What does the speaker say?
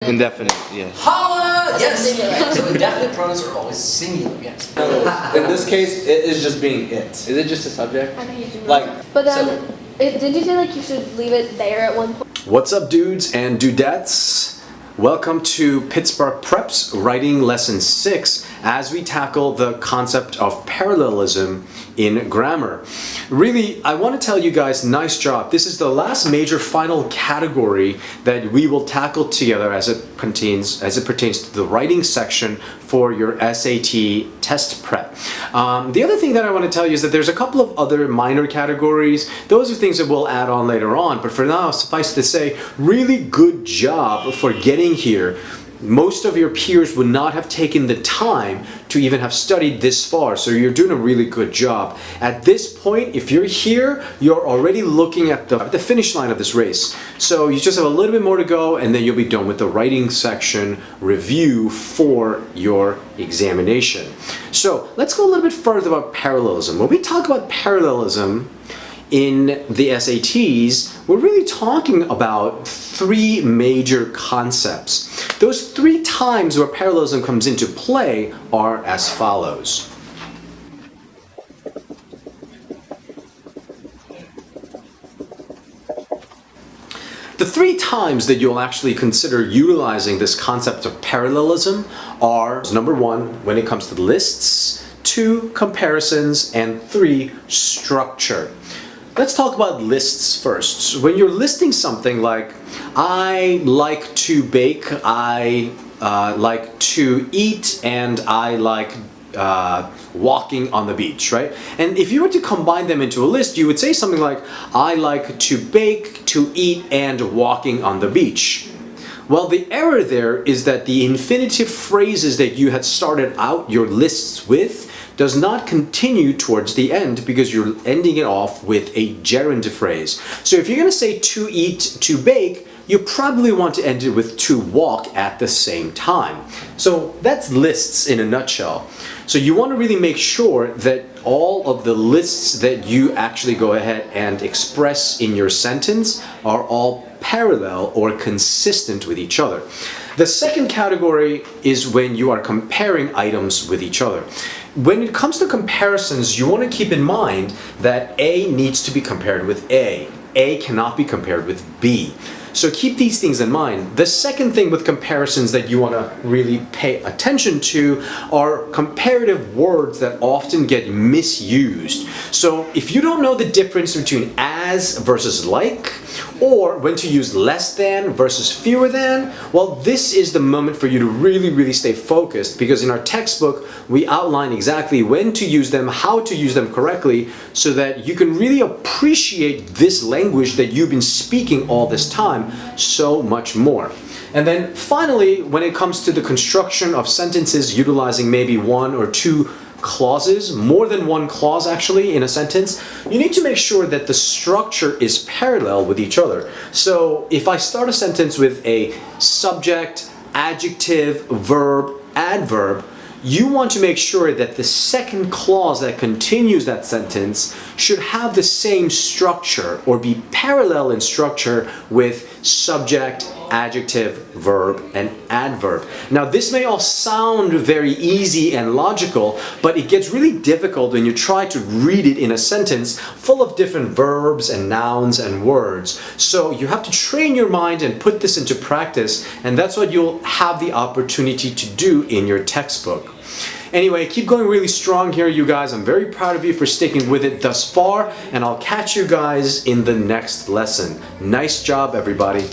Indefinite, yeah. Holla! Yes! Singular. So indefinite pronouns are always singular, yes. In this case, it is just being it. Is it just a subject? I think you should. Like, But then, didn't you say like you should leave it there at one point? What's up, dudes and dudettes? Welcome to Pittsburgh Prep's Writing Lesson 6 as we tackle the concept of parallelism in grammar. Really, I want to tell you guys, nice job. This is the last major final category that we will tackle together as it pertains to the writing section for your SAT test prep. The other thing that I want to tell you is that there's a couple of other minor categories. Those are things that we'll add on later on, but for now, suffice to say, really good job for getting here. Most of your peers would not have taken the time to even have studied this far, so you're doing a really good job. At this point, if you're here, you're already looking at the finish line of this race. So you just have a little bit more to go, and then you'll be done with the writing section review for your examination. So let's go a little bit further about parallelism. When we talk about parallelism in the SATs, we're really talking about three major concepts. Those three times where parallelism comes into play are as follows. The three times that you'll actually consider utilizing this concept of parallelism are, number one, when it comes to lists, two, comparisons, and three, structure. Let's talk about lists first. When you're listing something like, I like to bake, I like to eat, and I like walking on the beach, right? And if you were to combine them into a list, you would say something like, I like to bake, to eat, and walking on the beach. Well, the error there is that the infinitive phrases that you had started out your lists with does not continue towards the end because you're ending it off with a gerund phrase. So if you're going to say to eat, to bake, you probably want to end it with to walk at the same time. So that's lists in a nutshell. So you want to really make sure that all of the lists that you actually go ahead and express in your sentence are all parallel or consistent with each other. The second category is when you are comparing items with each other. When it comes to comparisons, you want to keep in mind that A needs to be compared with A. A cannot be compared with B. So keep these things in mind. The second thing with comparisons that you want to really pay attention to are comparative words that often get misused. So if you don't know the difference between as versus like, or when to use less than versus fewer than, well, this is the moment for you to really stay focused, because in our textbook, we outline exactly when to use them, how to use them correctly, so that you can really appreciate this language that you've been speaking all this time so much more. And then finally, when it comes to the construction of sentences utilizing maybe one or two clauses, more than one clause actually in a sentence, you need to make sure that the structure is parallel with each other. So if I start a sentence with a subject, adjective, verb, adverb, you want to make sure that the second clause that continues that sentence should have the same structure or be parallel in structure with subject, adjective, verb, and adverb. Now, this may all sound very easy and logical, but it gets really difficult when you try to read it in a sentence full of different verbs and nouns and words. So you have to train your mind and put this into practice, and that's what you'll have the opportunity to do in your textbook. Anyway, keep going really strong here, you guys. I'm very proud of you for sticking with it thus far, and I'll catch you guys in the next lesson. Nice job, everybody.